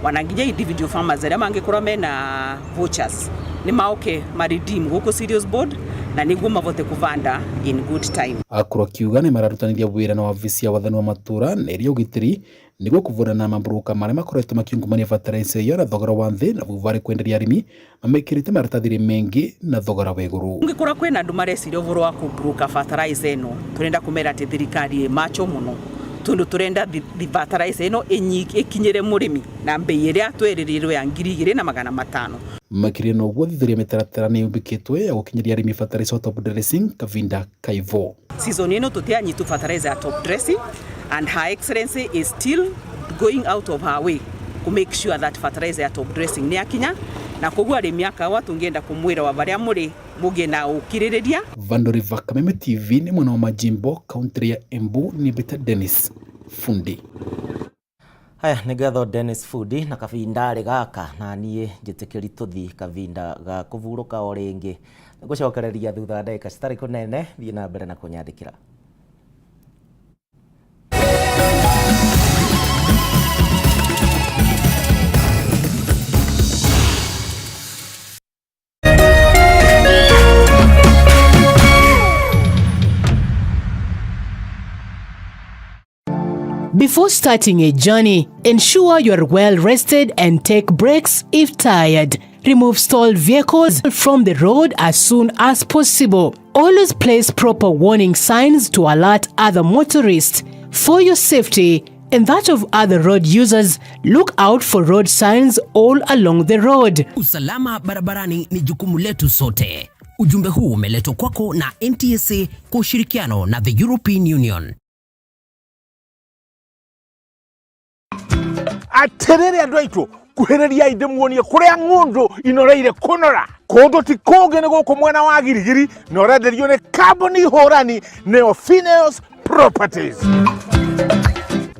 S12: Wananginya individual farmers arĩa mangĩkorwo mena vouchers nĩ maoke maridim gũkũ serious board na nĩguo mavote kuvanda in good time.
S9: Akũrũ akiuga nĩ mararutanithia wĩra na wabici ya wathani wa matura na ĩrĩa ũgitĩri nĩguo kuvura na mamburuka marĩa makoretwo makiungumania bataraitha ĩyo na thogora wa thĩ na vuvarĩ kwenderia arĩmi mamekĩrĩte maratathi mengi na thogora wa igũrũ.
S12: Ungĩkorwo kwĩna andũ mareciria ũhoro wa kũmburuka bataraitha ĩno, turenda kumera atĩ thirikari macho mũno tundu turenda bataraitha ĩno ĩkinyĩre mũrĩmi na mbei ĩrĩa twererirwo ya 2,500.
S9: Makĩria na ũguo thitharia mĩtaratara nĩ yũmbĩkĩtwo ya gũkinyaria arĩmi bataraitha wa top dressing Kavinda Kaivo.
S12: Season ĩno tũtianyitu bataraitha ya top dressing, and Her Excellency is still going out of her way to make sure that fertilizer ya top dressing ni akinya, na koguo arĩmi akawa tungenda kumwira wa varia muri mugie na ukiririria.
S9: Vandori va Kameme TV ni mwana wa Majimbo, kaunti ya Embu, ni beta Dennis Fundi.
S1: Haya, nĩ ngatho Dennis Fundi na kavindarĩ gaka, na niĩ njĩtĩkĩri tũthi kavinda ga kũvurũka o rĩngĩ. Nĩgũcokereria thutha ndagĩka citarĩ kũnene, thiĩ na mbere na kũnyandĩkĩra.
S13: Before starting a journey, ensure you're well rested and take breaks if tired. Remove stalled vehicles from the road as soon as possible. Always place proper warning signs to alert other motorists. For your safety and that of other road users, look out for road signs all along the road.
S15: Usalama barabarani ni jukumu letu sote. Ujumbe huu umeletwa kwako na NTSA kwa ushirikiano na the European Union.
S16: Aterere andũ aitũ kuhereria inde muonie kuria ng'undu inoreire kunora kundu ti kuge ni guku mwena wa Girigiri na ũrenderio ni kambuni hũrani nĩyo Phineos Properties.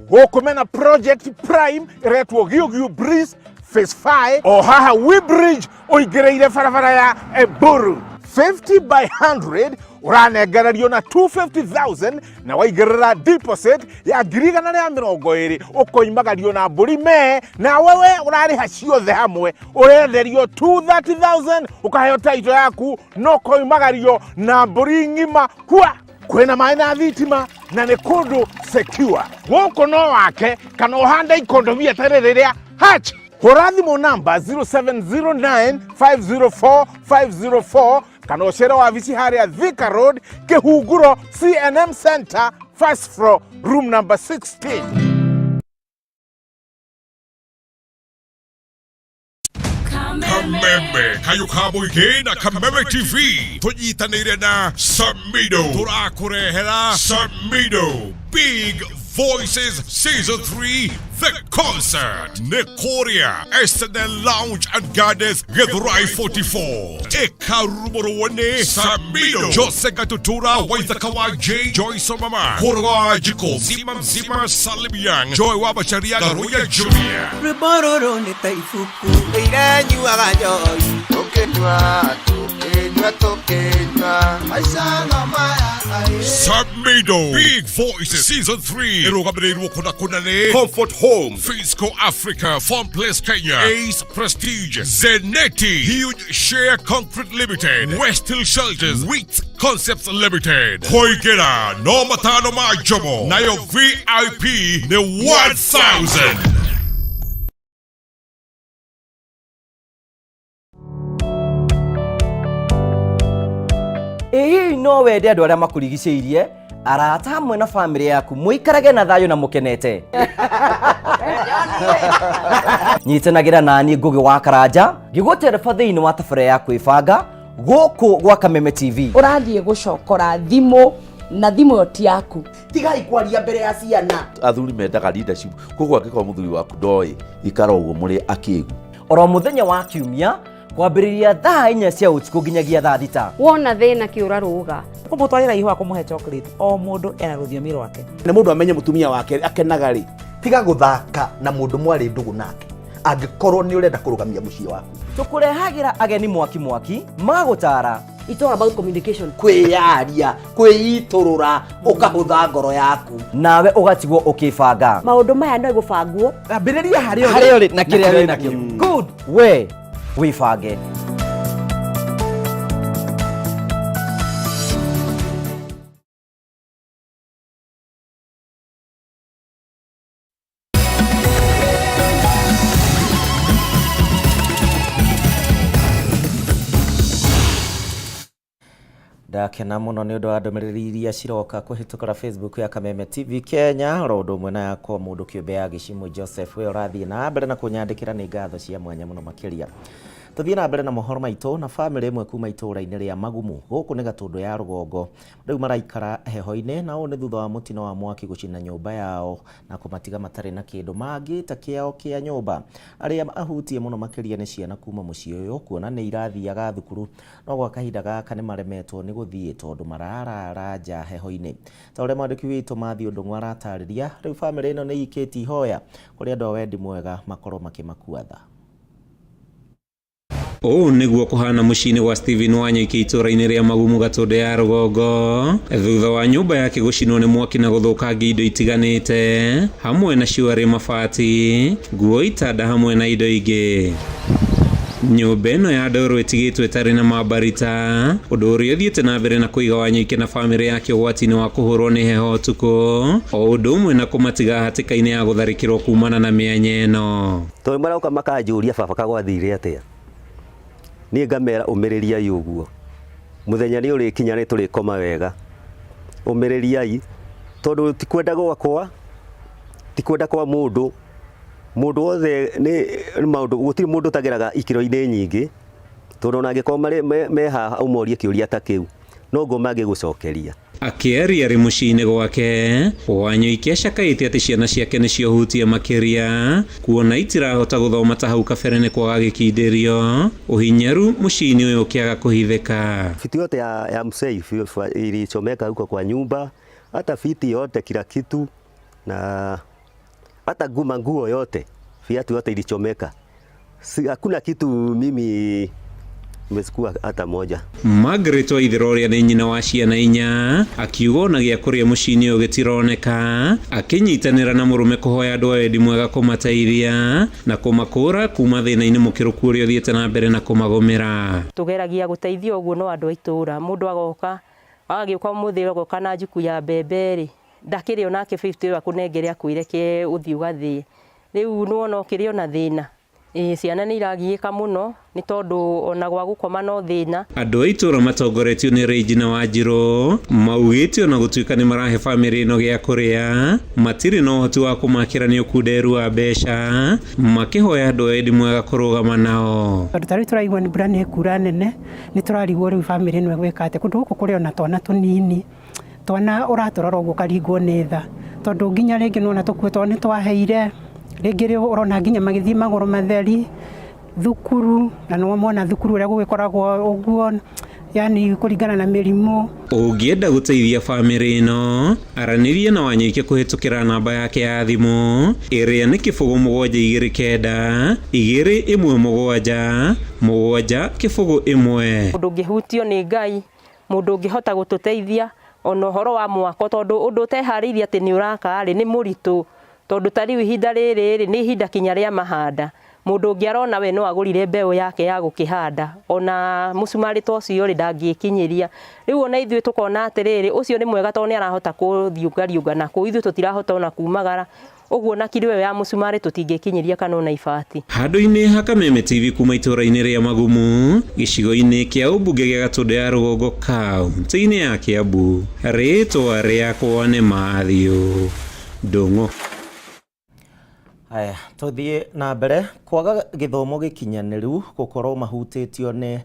S16: Guku mena Project Prime iretwo Giuggiu Breeze Phase 5 o haha Webridge ũingĩrĩire barabara ya Eburu. 50 by 100 uranengererio na 250,000 na waigĩrĩra deposit ya 120,000 ukoimagario na mburi me na wewe urarĩha ciothe hamwe urenderio 230,000 ukaheo title yaku no koimagario na mburi ng'ima kwa kwĩna maĩ na thitima na nĩ kũndũ secure. Gũkũ no wake kana ũhande ikondomia tarĩ rĩrĩa hatch. Hũra thimũ namba 0709504504 kana ũcere wabici harĩa Thika Road, Kĩhunguro CNM Center, first floor, room number 16.
S17: Kameme kayuka muingi na Kameme TV tunyitanĩire na Samido tũrakũrehera Samido Big Voices Season 3, The Concert. Nekoria, SNL Lounge and Gardens, Githurai 44. Ekarumorone, Samido, Jose Gatutura, Waithakawa J, Joyce Mama, Horoa Jiko, Zima Salim Young, Joy Wabacharia, Roya Junior.
S2: Rebororo ne taifuku, iranyu agajoy. Tokenwa, Aisha Maya.
S17: Samido, Big Voices Season 3. Comfort Home, Fisco Africa, Farm Place Kenya, Ace Prestige, Zenetti, Huge Share Concrete Limited, West Hill Shelters, Wheat Concepts Limited, Koigera, No Matano Majomo, Nayo VIP, the 1000.
S14: Ĩĩ no wende andũ arĩa makũrigicĩirie arata hamwe na family yaku mũikarage na thayũ na mũkenete. Nyitanagĩra nani Ngũgĩ wa Karanja ngĩgũtereba thĩinĩ wa tabarĩra ya kwĩbanga gũkũ gwa Kameme TV.
S18: Ũrathiĩ gũcokora thimũ na thimũ yo ti yaku.
S14: Tigai kwaria mbere ya ciana.
S19: Athuri mendaga leadership. Koguo angĩkorwo mũthuri waku ndoĩ ikara ũguo mũrĩ akĩgu.
S14: Oro mũthenya wa Kiumia kwambĩrĩria thaa 4 cia ũtukũ nginyagia thaa 6.
S18: Wona thĩna kĩũra rũga.
S12: Kũmũtwarĩra ihũa kũmũhe chocolate o mũndũ ena rũthiomi rwake.
S19: Na mũndũ amenye mũtumia wake akenaga rĩ. Tiga gũthaka na mũndũ mwarĩ ndũgũ nake. Angĩkorwo nĩ ũrenda kũrũgamia mũciĩ waku.
S14: Tũkũrehagĩra ageni mwaki magagũtara.
S18: It's all about communication.
S14: Kwĩyaria, kwĩitũrũra, ũkahũtha ngoro yaku. Nawe ũgatigwo ũkĩbanga.
S18: Maũndũ maya no gũbangwo.
S14: Ambĩrĩria harĩa ũrĩ na kĩrĩa wĩ nakĩo. Good. We wibange. Ndakena muno nĩ ũndũ wa ndũmĩrĩri iria ciroka kũhĩtũkĩra Facebook ya Kameme TV Kenya. Oro ũndũ ũmwe na yakwa mũndũ kĩũmbe ya Gĩcimũ Joseph we ũrathiĩ na mbere na kũnyandĩkĩra nĩ ngatho cia mwanya mũno makĩria. Tũthiĩ na mbere na mohoro maitũ na bamĩrĩ ĩmwe kuma itũũra-inĩ rĩa Magumu gũkũ nĩ Gatũndũ ya Rũgongo rĩu maraikara heho-inĩ na ũũ nĩ thutha wa mũtino wa mwaki gũcina nyũmba yao na kũmatiga matarĩ na kĩndũ mangĩta kĩao kĩa nyũmba. Arĩa ahutie mũno makĩria nĩ ciana kuma mũciĩ ũyũ kuona nĩ irathiaga thukuru no gwa kahinda gaka nĩ maremetwo nĩ gũthiĩ tondũ mararara nja heho-inĩ. Ta ũrĩa mwandĩki witũ Mathiũ Ndung'u aratarĩria rĩu bamĩrĩ ĩno nĩ ikĩtie ihoya kũrĩ andũ a wendi mwega makorwo makĩmakua tha.
S20: Ũũ nĩguo kũhana mũciĩ-inĩ gwa Stephen Wanyoike itũũra-inĩ rĩa Magumu Gatũndũ ya Rũgongo thutha wa nyũmba yake gũcinwo nĩ mwaki na gũthũkangia indo itiganĩte hamwe na ciũarĩ mabati, nguo, itanda hamwe na indo ingĩ. Nyũmba ĩno ya ndoro ĩtigĩtwo ĩtarĩ na mabarita, ũndũ ũrĩa ũthiĩte na mbere na kũiga Wanyoike na bamĩrĩ yake ũgwati-inĩ wa kũhũrwo nĩ heho ũtukũ, o ũndũ ũmwe na kũmatiga hatĩka-inĩ ya gũtharĩkĩrwo kumana na mĩanya ĩno.
S21: Tondũ marauka makanjũria baba kagwathire atĩa. Niĩ ngamera ũmĩrĩriai ũguo. Mũthenya nĩ ũrĩkinya nĩ tũrĩkoma wega. Ũmĩrĩriai tondũ tikwenda gwakwa, tikwenda kwa mũndũ. Mũndũ wothe nĩ maũndũ gũtirĩ mũndũ tageraga ikiro-inĩ nyingĩ. Tondũ ona angĩkorwo me haha ũmorie kĩũria ta kĩu no ngo mangĩgũcokeria.
S20: Akĩaria arĩ mũciĩ-inĩ gwake, Wanyoike acakaĩte atĩ ciana ciake nĩ ciohutie makĩria kuona itirahota gũthoma ta hau kabere nĩ kwaga gĩkindĩrio, ũhinyaru mũciĩ-inĩ ũyũ ũkĩaga kũhithĩka.
S21: Fiti yote ya msei ilichomeka huko kwa nyumba, hata fiti yote kila kitu na hata nguo yote, viatu yote ilichomeka. Hakuna kitu mimi Mezikua hata moja.
S20: Margaret Waithĩra ũrĩa nĩ nyina wa ciana 4 akiuga ona gĩa kũrĩa mũciĩ-inĩ ũyũ gĩtironeka, akĩnyitanĩra na mũrũme kũhoya andũ a wendi mwega kũmateithia na kũmakũra kuma thĩna-inĩ mũkĩrũku ũrĩa ũthiĩte na mbere na kũmagũmĩra.
S22: Tũgeragia gũteithia ũguo no andũ a itũũra, mũndũ agoka agagĩũka mũthĩ agoka na njuku ya mbembe rĩ ndakĩrĩ onake 50 akũnengere akwĩre ke ũthiĩ ũgathĩe. Rĩu nĩwona ũkĩrĩ ona thĩna. Ciana nĩ iragiĩka mũno nĩ tondũ ona gwa gũkoma no thĩna.
S20: Andũ a itũũra matongoretio nĩ Regina Wanjirũ maugĩte ona gũtuĩka nĩ marahe bamĩrĩ ĩno gĩa kũrĩa matirĩ na ũhoti wa kũmakĩra nĩ ũkunderu wa mbeca, makĩhoya andũ a wendi mwega kũrũgama nao.
S23: Tondũ tarĩ tũraigua nĩ mbura nĩ kura nene nĩ tũrarigwo rĩu bamĩrĩ ĩno ĩgwĩka atĩ kũndũ gũkũ kũrĩ ona twana tũnini, twana ũratũrora ũguo karingwo nĩ tha tondu nginya ringi nona tukwetwo ni twaheire ringi ri urona nginya magithii magoro matheri thukuru na no mona thukuru uria gugikoragwo uguo yani kuringana na mirimu.
S20: Ungienda guteithia family ino araniria na Wanyuike kuhitukira namba yake ya thimu iria ni 0729 217 771.
S22: Mundu ngihutio ni Ngai, mundu ngihota gututeithia ono horo wa mwako tondu undu tehariria ati ni uraka ri ni muritu tondu tari ihinda riri ni ihinda kinya ria mahanda. Mundu ngiarona we no agurire mbeu yake ya gukihanda ona musumari tocio ri ndangikinyiria riu ona ithuĩ tukona atiriri ucio ni mwega tondu ni arahota kuthiungariunga na ku ithuĩ tutirahota ona kumagara uguo na kiri we ya musumari tutingikinyiria kana ona ibati.
S20: Handu-ini ha Kameme TV kuma itura-ini ria Magumu gicigo-ini kia ubunge gia Gatundu ya Rugongo kaunti-ini ya Kiambu, ritwa riakwa ni Mathio Ndung'u.
S1: Aya, tuthie na mbere kwaga githomo gikinyaniru gukorwo mahutitio ni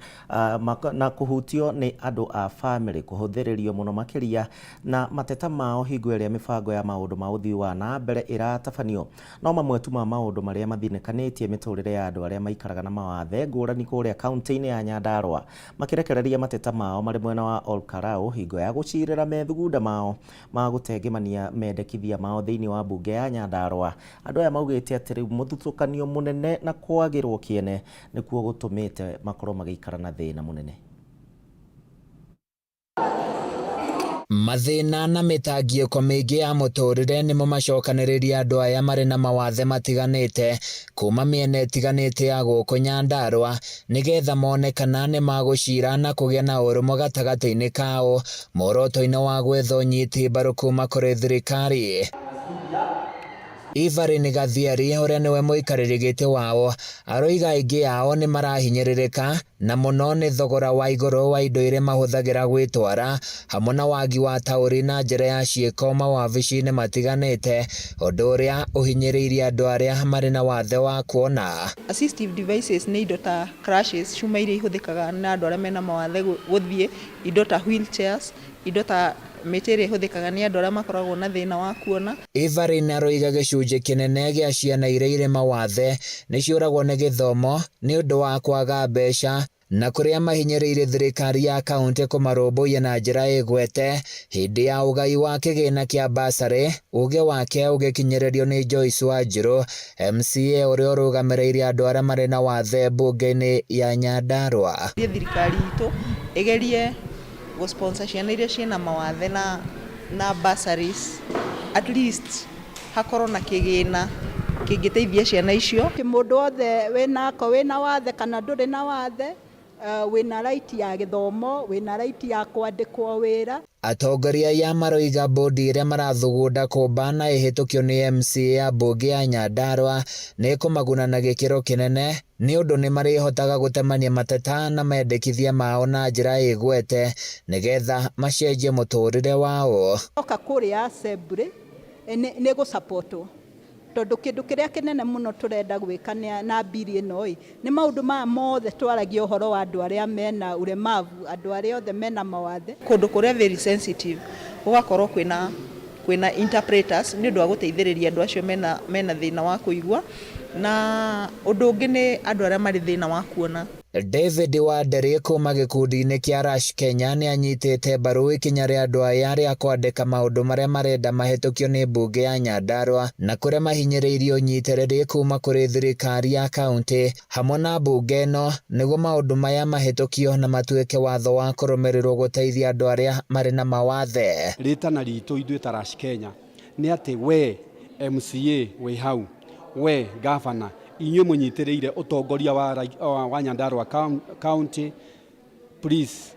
S1: na kuhutio ni andu a family kuhuthiririo muno makiria na mateta mao hingo iria mibango ya maundu ma uthii wa na mbere iratabanio no mamwe tu ma maundu maria mathinekanitie miturire ya andu aria maikaraga na mawathe ngurani kuria kaunti-ini ya Nyandarua makirekereria mateta mao mari mwena wa Olkarau hingo ya gucirira methugunda mao ma gutengemania mendekithia mao thiini wa bunge ya Nyandarua. Andu aya maugite ati riu muthutukanio munene na kwagirwo kiene nikuo gutumite makorwo magikara na thina munene.
S4: Mathina na mitangio mingi ya muturire nimo macokaniriria andu aya mari na mawathe matiganite kuma miena itiganite ya guku Nyandarua nigetha monekana ni magucira na kugia na urumo gatagati-ini kao muoroto-ini wa gwetha unyiti mbaru kuma kuri thirikari. Ivari ni Gathiari uria niwe muikariri giti wao aroiga aingi yao ni marahinyiririka na muno ni thogora wa iguru wa indo iria mahuthagira gwitwara hamwe na wagi wa tauri na njira ya ciiko mawabici-ini matiganite undu uria uhinyiriirie andu aria mari na wathe wa kuona.
S5: Assistive devices ni indo ta crashes cuma iria ihuthikaga na andu aria mena mawathe guthie, indo ta wheelchairs, indo ta mĩtĩ ihuthikaga ni andu aria makoragwo na thina wa kuona.
S4: Ivari naroiga gicunji kinene gia ciana iria iri mawathe ni ciuragwo ni githomo ni undu wa kwaga mbeca na kuria mahinyiriire thirikari ya kaunti kumarumbuia na njira igwete hindi ya ugai wa kigina kia basari uge wake ugikinyiririo ni Joyce Wanjiru MCA uria urugamireirie andu aria mari na wathe bunge-ini ya Nyandarua.
S5: Thirikari itu igerie sponsor ciana iria ciina mawathe na bursaries at least hakorwo na kigina kingiteithia ciana icio.
S6: Mundu othe wina wathe kana nduri na wathe wina right ya githomo, wina right ya kwandikwo wira.
S4: Atongoria ya maroiga bodi iria marathugunda kumbana ihitukio ni MCA ya bunge ya Nyandarua ni kumaguna na gikiro kinene ni undu ni marihotaga gutemania mateta na mendekithia mao na njira igwete nigetha macenjie muturire wao.
S6: Oka kuria assembly ni gusaportwo tondu kindu kiria kinene muno turenda gwika na biri ino ni maundu ma mothe twaragia uhoro wa andu aria mena uremavu, andu aria othe mena mawathe
S5: kundu kuria very sensitive ugakorwo kwina interpreters ni undu wa guteithiriria andu acio mena thina wa kuigua na undu ungi ni andu aria mari thina wa kuona.
S4: David Waderi kuma gikundi-ini kia Rush Kenya ni anyitite mbaru ikinya ria andu aya ria kwandika maundu maria marenda mahitukio ni bunge ya Nyandarua na kuria mahinyiriirio unyitiriri kuma kuri thirikari ya kaunti hamwe na bunge ino niguo maundu maya mahitukio na matuike watho wa kurumirirwo guteithia andu aria mari na mawathe.
S7: Ritana ritu ithuĩ ta Rush Kenya ni ati we MCA we hau we governor inyuĩ mũnyitĩrĩire utongoria wa Nyandarua county, please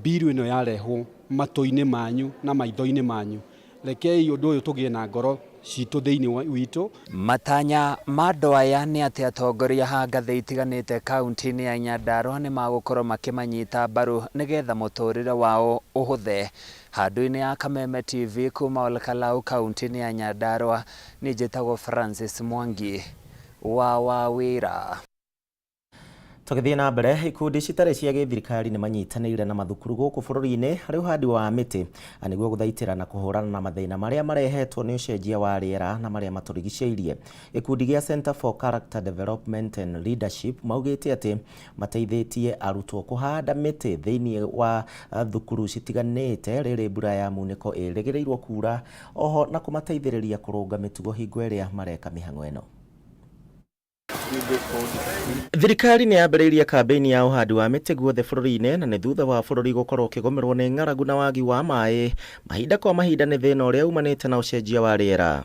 S7: biru ĩno yarehwo matũ-inĩ manyu na maitho-inĩ manyu, rekei ũndũ ũyũ tũgĩe na ngoro citũ thĩinĩ witũ.
S4: Matanya ma andũ aya nĩ atĩ atongoria ha ngathĩ itiganĩte kaunti-inĩ ya Nyandarua nĩ magũkorwo makĩmanyita mbaru nĩgetha mũtũrĩre wao ũhũthe. Handũ-inĩ ya Kameme TV kuma Olkalau kaunti-inĩ ya Nyandarua nĩ njĩtagwo Francis Mwangi wa wira.
S1: Tũgĩthiĩ na mbere, ikundi citarĩ cia gĩthirikari nĩ manyitanĩire na mathukuru gũkũ bũrũri-inĩ harĩ ũhandi wa mĩtĩ nĩguo gũthaitĩra na kũhũrana na mathĩna marĩa marehetwo nĩ ũcenjia wa rĩera na marĩa matũrigicĩirie. Gĩkundi gĩa Center for Character Development and Leadership maugĩte atĩ mateithĩtie arutwo kũhanda mĩtĩ thĩinĩ wa thukuru citiganĩte rĩrĩ mbura ya munĩko ĩrĩgĩrĩirwo kuura, oho na kũmateithĩrĩria kũrũnga mĩtugo hingo ĩrĩa mareka mĩhang'o ĩno. Thirikari nĩ yambĩrĩirie kambĩini ya ũhandi wa mĩtĩ guothe bũrũri-inĩ na nĩ thutha wa bũrũri gũkorwo ũkĩgũmĩrwo nĩ ng'aragu na wagi wa maĩ mahinda kwa mahinda nĩ thĩna ũrĩa umanĩte na ũcenjia wa rĩera.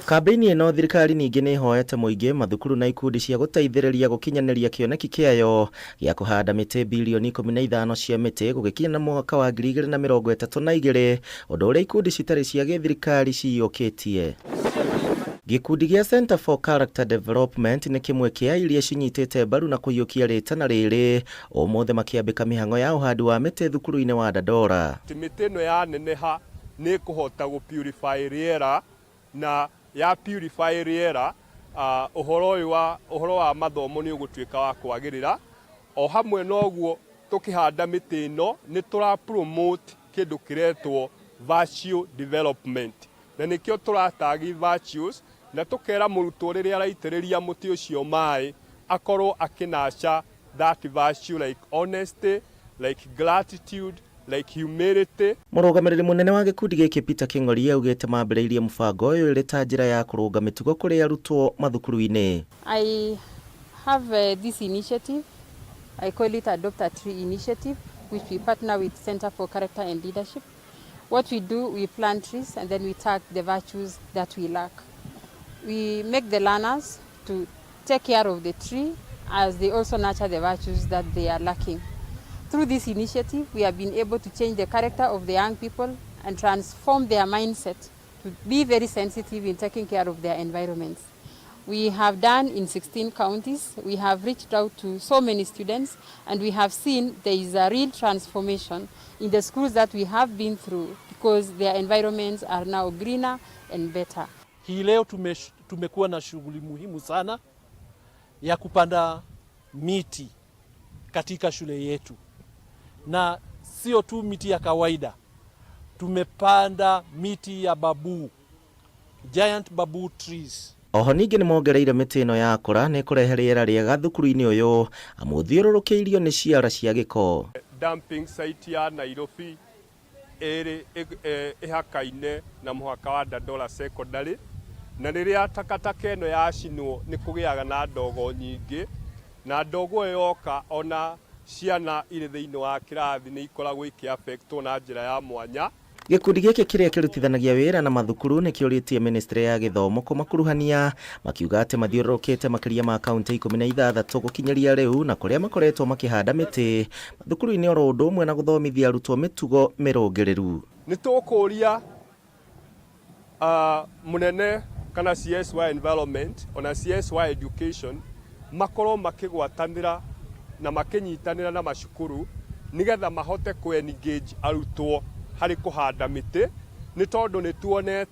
S1: Kambĩini ĩno thirikari ningĩ nĩ ĩhoete mũingĩ, mathukuru na ikundi cia gũteithĩrĩria gũkinyanĩria kĩoneki kĩayo gĩa kũhanda mĩtĩ bilioni 15 cia mĩtĩ gũgĩkinya na mwaka wa 2032, ũndũ ũrĩa ikundi citarĩ cia gĩthirikari ciyũkĩtie. Gĩkundi gĩa Center for Character Development nĩ kĩmwe kĩa iria cinyitĩte mbaru na kũiyũkia rĩtana rĩrĩ, ũmũthĩ makĩambĩka mĩhang'o ya ũhandi wa mĩtĩ thukuru-inĩ wa Dandora.
S3: Mĩtĩ ĩno yaneneha nĩ kũhota gũ-purify rĩera, na ya purify rĩera ũhoro wa mathomo nĩ ũgũtuĩka wa kwagĩrĩra. O hamwe noguo tũkĩhanda mĩtĩ ĩno nĩ tũra-promote kĩndũ kĩretwo virtue development, na nĩkĩo tũratagi virtues, na tũkera mũrutwo rĩrĩa araitĩrĩria mũtĩ ũcio maĩ akorwo akĩnaca that virtue like honesty, like gratitude, like humility.
S1: Mũrũgamĩrĩri mũnene wa gĩkundi gĩkĩ Peter King'ori augĩte mambĩrĩirie mũbango ũyũ ĩrĩ ta njĩra ya kũrũnga mĩtugo kũrĩ arutwo mathukuru-inĩ.
S10: I have this initiative, I call it Adopt a Tree initiative, which we partner with Center for Character and Leadership. What we do, we plant trees and then we tag the virtues that we lack. We make the learners to take care of the tree as they also nurture the virtues that they are lacking. Through this initiative, we have been able to change the character of the young people and transform their mindset to be very sensitive in taking care of their environments. We have done in 16 counties. We have reached out to so many students and we have seen there is a real transformation in the schools that we have been through because their environments are now greener and better.
S11: Hii leo tumekuwa na shughuli muhimu sana ya kupanda miti katika shule yetu, na sio tu miti ya kawaida, tumepanda miti ya babu, giant babu trees.
S1: Oho ningĩ nĩ mongereire mĩtĩ ĩno yakũra nĩ kũrehe rĩera rĩega thukuru-inĩ ũyũ amu thiũrũrũkĩirio nĩ ciara cia gĩko.
S3: Dumping site ya Nairobi ĩrĩ ĩhaka-inĩ na mũhaka wa Dandora secondary, na rĩrĩa takataka ĩno yacinwo nĩ kũgĩaga na ndogo nyingĩ, na ndogo ĩyo yoka ona ciana irĩ thĩinĩ wa kĩrathi nĩ ikoragwo ikĩ-affectwo na njĩra ya mwanya.
S1: Gĩkundi gĩkĩ kĩrĩa kĩrutithanagia wĩra na mathukuru nĩ kĩũrĩtie Ministry ya Gĩthomo kũmakuruhania, makiuga atĩ mathiũrũrũkĩte makĩria ma kaunti 16 gũkinyĩria rĩu na kũrĩa makoretwo makĩhanda mĩtĩ mathukuru-inĩ oro ũndũ ũmwe na gũthomithia arutwo mĩtugo mĩrũngĩrĩru.
S3: Nĩ tũkũria mũnene kana CSY environment ona CSY education makorwo makĩgwatanĩra na makĩnyitanĩra na macukuru nĩgetha mahote kũ-engage arutwo harĩ kũhanda mĩtĩ, nĩ tondũ nĩ tuonete